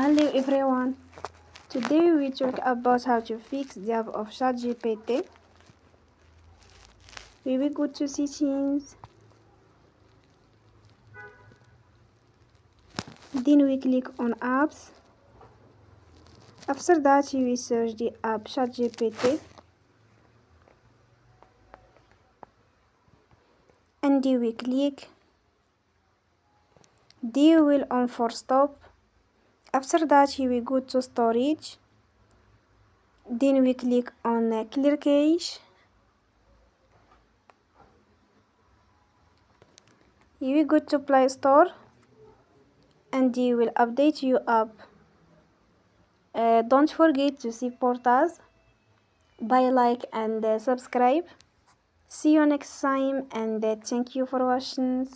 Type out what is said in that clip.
Hello everyone. Today we talk about how to fix the app of ChatGPT. We will go to settings. Then we click on apps. After that we search the app ChatGPT. And we click. Then we will on for stop. After that we go to storage. Then we click on clear cache. You will go to Play Store and you will update your app. Don't forget to support us by like and subscribe. See you next time and thank you for watching.